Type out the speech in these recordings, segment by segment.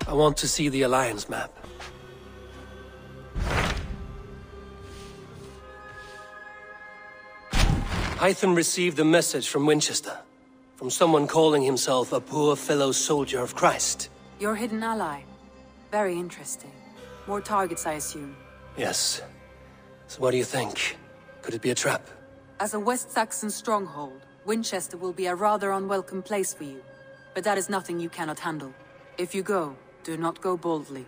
I want to see the Alliance map. Hytham received a message from Wincestre, from someone calling himself a poor fellow soldier of Christ. Your hidden ally. Very interesting. More targets, I assume. Yes. So what do you think? Could it be a trap? As a West Saxon stronghold, Wincestre will be a rather unwelcome place for you. But that is nothing you cannot handle. If you go, do not go boldly.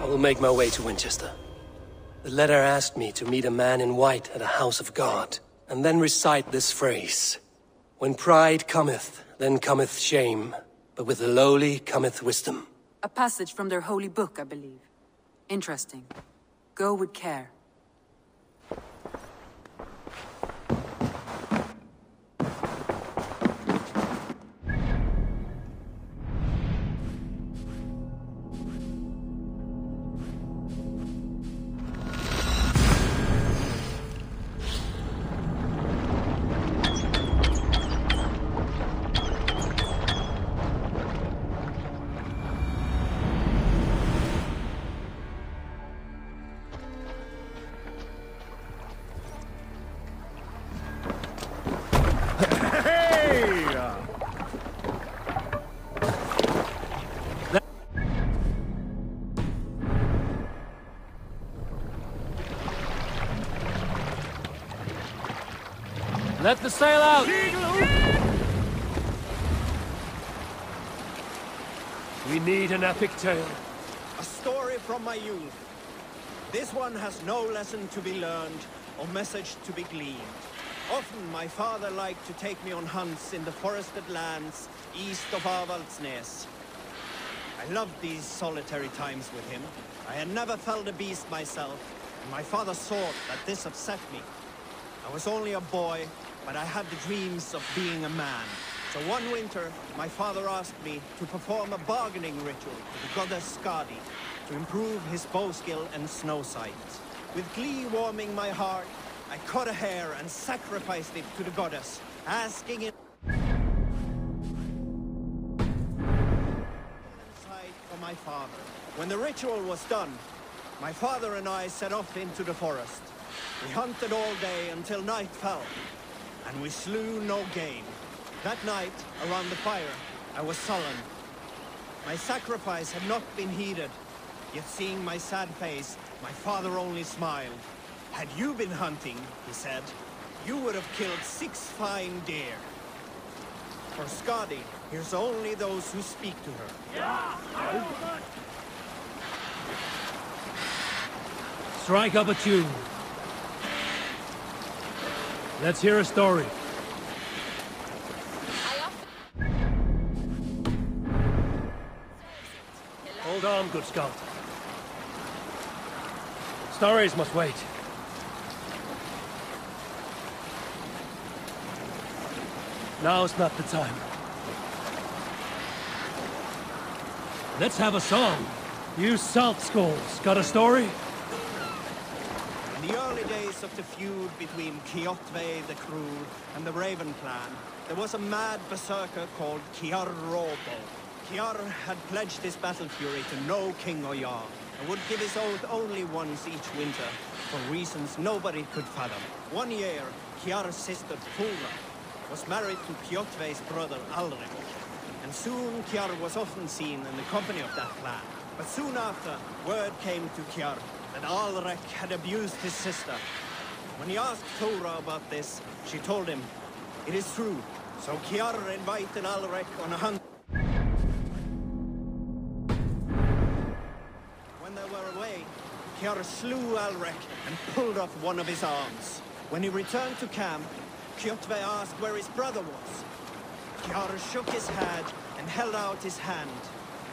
I will make my way to Wincestre. The letter asked me to meet a man in white at a house of God, and then recite this phrase. When pride cometh, then cometh shame, but with the lowly cometh wisdom. A passage from their holy book, I believe. Interesting. Go with care. Let the sail out! We need an epic tale. A story from my youth. This one has no lesson to be learned, or message to be gleaned. Often my father liked to take me on hunts in the forested lands east of Avaldsnes. I loved these solitary times with him. I had never felled a beast myself, and my father thought that this upset me. I was only a boy, but I had the dreams of being a man. So one winter, my father asked me to perform a bargaining ritual to the goddess Skadi to improve his bow skill and snow sight. With glee warming my heart, I cut a hare and sacrificed it to the goddess, asking it sight for my father. When the ritual was done, my father and I set off into the forest. We hunted all day until night fell, and we slew no game. That night, around the fire, I was sullen. My sacrifice had not been heeded, yet seeing my sad face, my father only smiled. Had you been hunting, he said, you would have killed 6 fine deer. For Skadi hears only those who speak to her. Strike up a tune. Let's hear a story. Hold on, good Scott. Stories must wait. Now's not the time. Let's have a song. You salt skulls, got a story? In the early days of the feud between Kjotve the Cruel and the Raven clan, there was a mad berserker called Kiar Robo. Kiar had pledged his battle fury to no king or jarl, and would give his oath only once each winter, for reasons nobody could fathom. One year, Kiar's sister Thora was married to Kjotve's brother Alrik, and soon Kiar was often seen in the company of that clan. But soon after, word came to Kiar that Alrik had abused his sister. When he asked Thora about this, she told him, it is true. So Kiar invited Alrik on a hunt. When they were away, Kiar slew Alrik and pulled off one of his arms. When he returned to camp, Kjotve asked where his brother was. Kiar shook his head and held out his hand,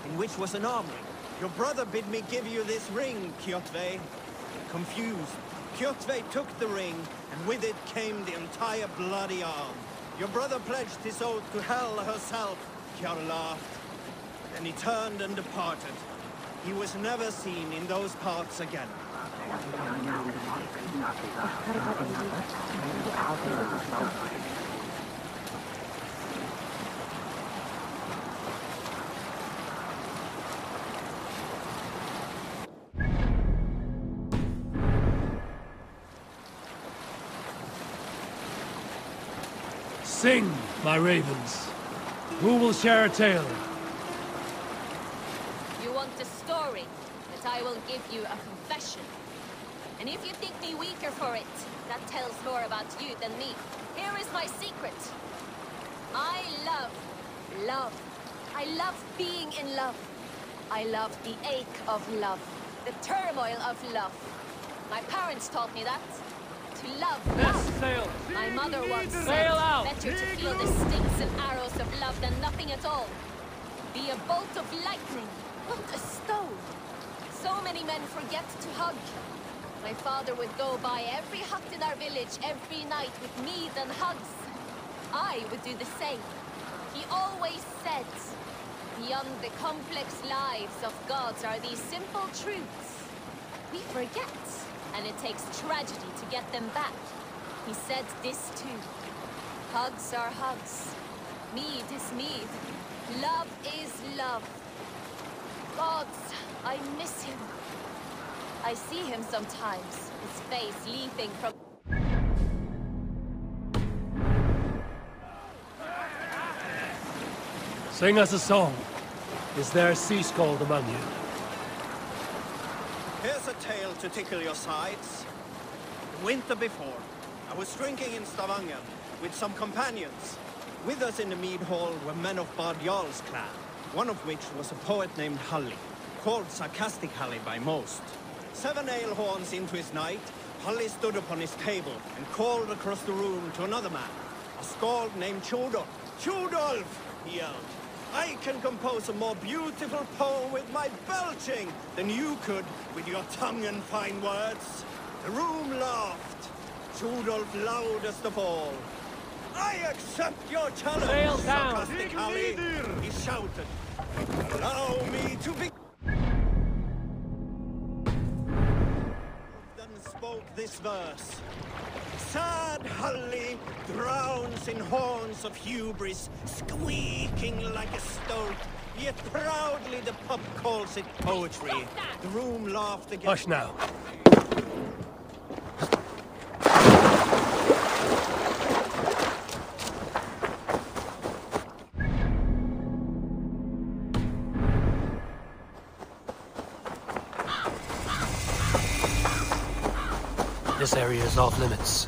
in which was an arm ring. Your brother bid me give you this ring, Kjotve. Confused, Kjotve took the ring, and with it came the entire bloody arm. Your brother pledged his oath to Hell herself, Kiar laughed. Then he turned and departed. He was never seen in those parts again. Sing, my ravens. Who will share a tale? You want a story, but I will give you a confession. And if you think me weaker for it, that tells more about you than me. Here is my secret. I love love. I love being in love. I love the ache of love, the turmoil of love. My parents taught me that. To love love. Sail! My mother once said, Sail out! better to feel the stings and arrows of love than nothing at all. Be a bolt of lightning, not a stone. So many men forget to hug. My father would go by every hut in our village every night with mead and hugs. I would do the same. He always said, beyond the complex lives of gods are these simple truths. We forget. And it takes tragedy to get them back. He said this too. Hugs are hugs. Mead is mead. Love is love. Gods, I miss him. I see him sometimes, his face leaping from... Sing us a song. Is there a sea scald among you? Here's a tale to tickle your sides. The winter before, I was drinking in Stavanger with some companions. With us in the mead hall were men of Bard Jarl's clan, one of which was a poet named Halli, called Sarcastic Halli by most. 7 ale horns into his night, Halli stood upon his table and called across the room to another man, a skald named Tjodolf. Tjodolf, he yelled. I can compose a more beautiful poem with my belching than you could with your tongue and fine words. The room laughed. Tjodolf loudest of all. I accept your challenge, Sail down. Sarcastic Halli, he shouted. Allow me to be... Then spoke this verse. Sad Halli drowns in horns of hubris, squeaking like a stoat. Yet proudly the pub calls it poetry. The room laughed again. Hush now. This area is off limits.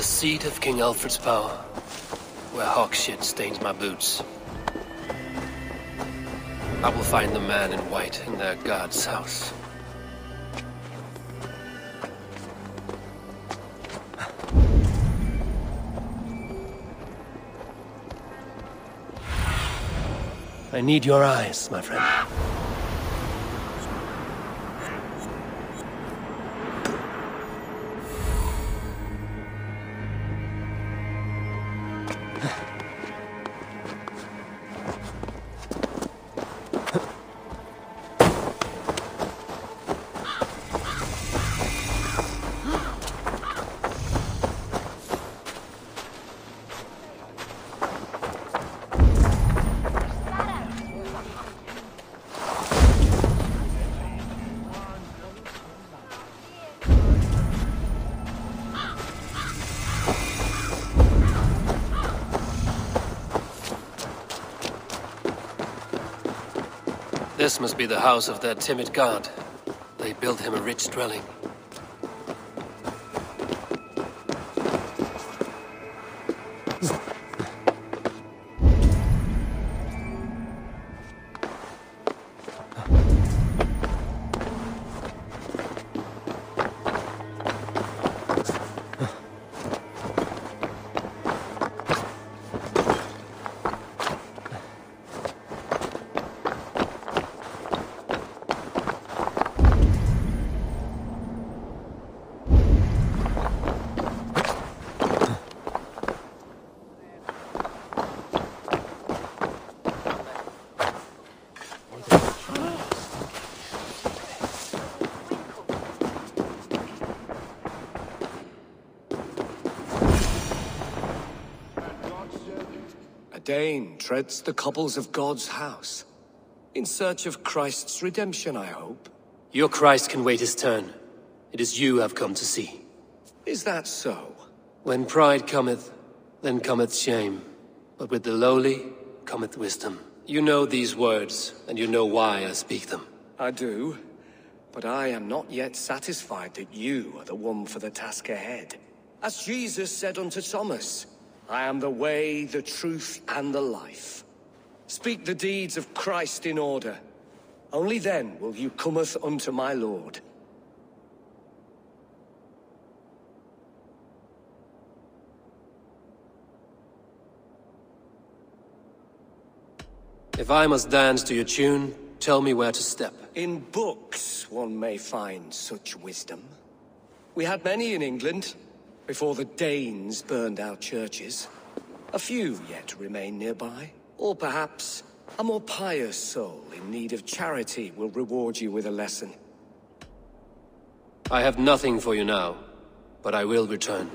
Seat of King Alfred's power, where hawk shit stains my boots. I will find the man in white in their god's house. I need your eyes, my friend. This must be the house of their timid god. They built him a rich dwelling. Dane treads the cobbles of God's house. In search of Christ's redemption, I hope. Your Christ can wait his turn. It is you I've come to see. Is that so? When pride cometh, then cometh shame. But with the lowly cometh wisdom. You know these words, and you know why I speak them. I do, but I am not yet satisfied that you are the one for the task ahead. As Jesus said unto Thomas, I am the way, the truth, and the life. Speak the deeds of Christ in order. Only then will you cometh unto my Lord. If I must dance to your tune, tell me where to step. In books one may find such wisdom. We had many in England, before the Danes burned our churches. A few yet remain nearby. Or perhaps a more pious soul in need of charity will reward you with a lesson. I have nothing for you now, but I will return.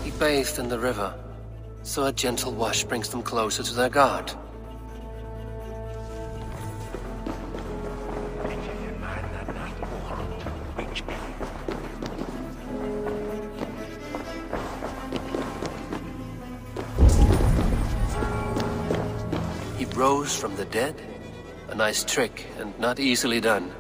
He bathed in the river, so a gentle wash brings them closer to their God. Rose from the dead? A nice trick, and not easily done.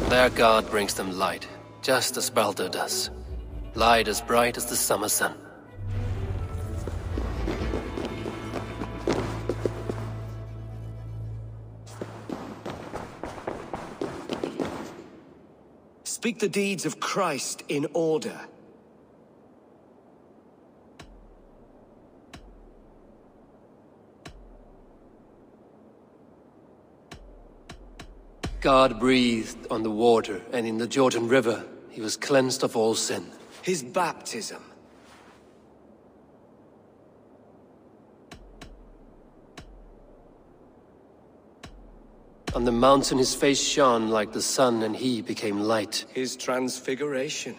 Their god brings them light, just as Baldur does. Light as bright as the summer sun. Speak the deeds of Christ in order. God breathed on the water, and in the Jordan River, he was cleansed of all sin. His baptism. On the mountain his face shone like the sun, and he became light. His transfiguration.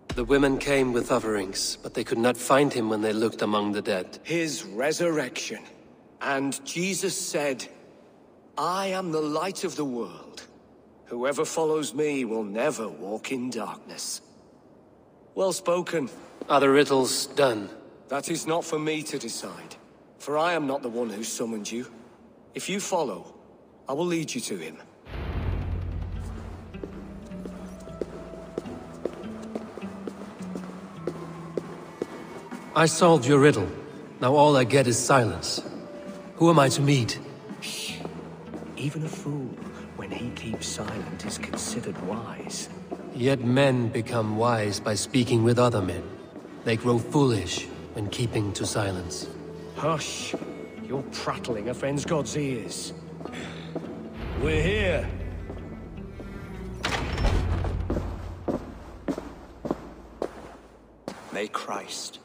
The women came with offerings, but they could not find him when they looked among the dead. His resurrection. And Jesus said, I am the light of the world. Whoever follows me will never walk in darkness. Well spoken. Are the riddles done? That is not for me to decide, for I am not the one who summoned you. If you follow, I will lead you to him. I solved your riddle. Now all I get is silence. Who am I to meet? Even a fool, when he keeps silent, is considered wise. Yet men become wise by speaking with other men. They grow foolish when keeping to silence. Hush! Your prattling offends God's ears. We're here! May Christ,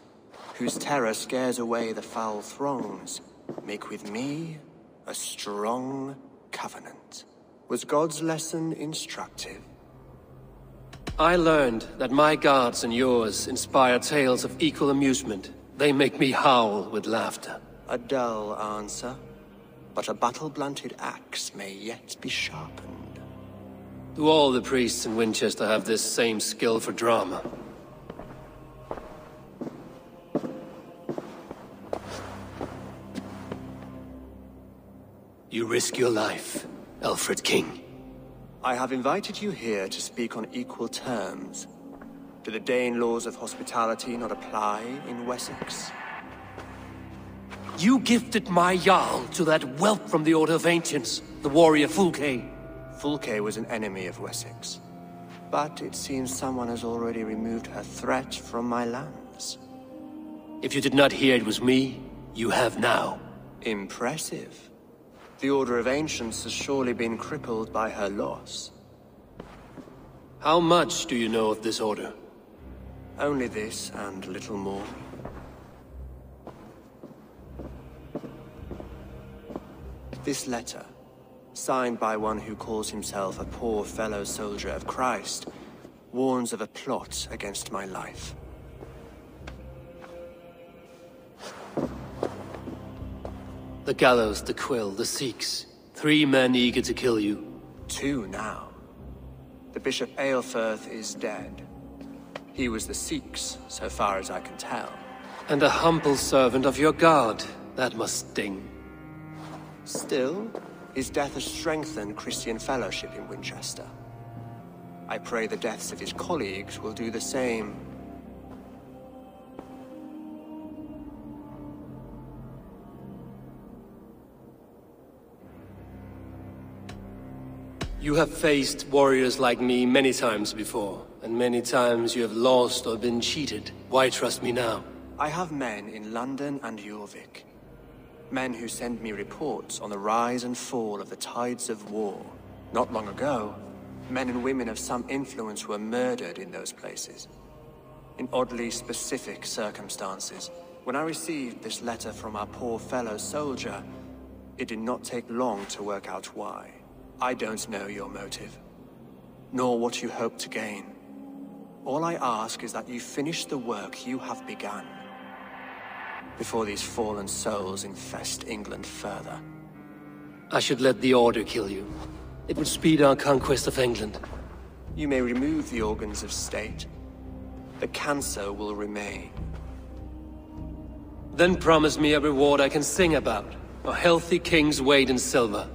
whose terror scares away the foul throngs, make with me a strong covenant. Was God's lesson instructive? I learned that my gods and yours inspire tales of equal amusement. They make me howl with laughter. A dull answer, but a battle-blunted axe may yet be sharpened. Do all the priests in Winchester have this same skill for drama? You risk your life, Alfred King. I have invited you here to speak on equal terms. Do the Dane laws of hospitality not apply in Wessex? You gifted my Jarl to that whelp from the Order of Ancients, the warrior Fulke. Fulke was an enemy of Wessex. But it seems someone has already removed her threat from my lands. If you did not hear it was me, you have now. Impressive. The Order of Ancients has surely been crippled by her loss. How much do you know of this order? Only this and little more. This letter, signed by one who calls himself a poor fellow soldier of Christ, warns of a plot against my life. The gallows, the quill, the Sikhs. 3 men eager to kill you. 2 now. The Bishop Aelfirth is dead. He was the Sikhs, so far as I can tell. And a humble servant of your god. That must sting. Still, his death has strengthened Christian fellowship in Winchester. I pray the deaths of his colleagues will do the same. You have faced warriors like me many times before, and many times you have lost or been cheated. Why trust me now? I have men in London and Jorvik. Men who send me reports on the rise and fall of the tides of war. Not long ago, men and women of some influence were murdered in those places. In oddly specific circumstances. When I received this letter from our poor fellow soldier, it did not take long to work out why. I don't know your motive, nor what you hope to gain. All I ask is that you finish the work you have begun, before these fallen souls infest England further. I should let the Order kill you. It would speed our conquest of England. You may remove the organs of state. The cancer will remain. Then promise me a reward I can sing about. A healthy king's weight in silver.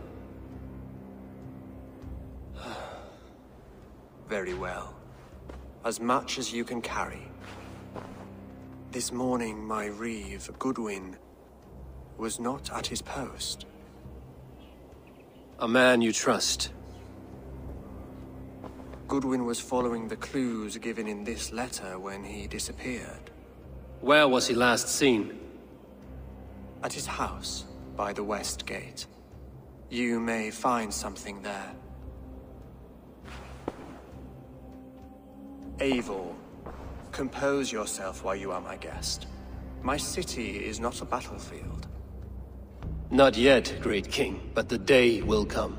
Very well. As much as you can carry. This morning, my Reeve, Goodwin, was not at his post. A man you trust. Goodwin was following the clues given in this letter when he disappeared. Where was he last seen? At his house, by the West Gate. You may find something there. Eivor, compose yourself while you are my guest. My city is not a battlefield. Not yet, great king, but the day will come.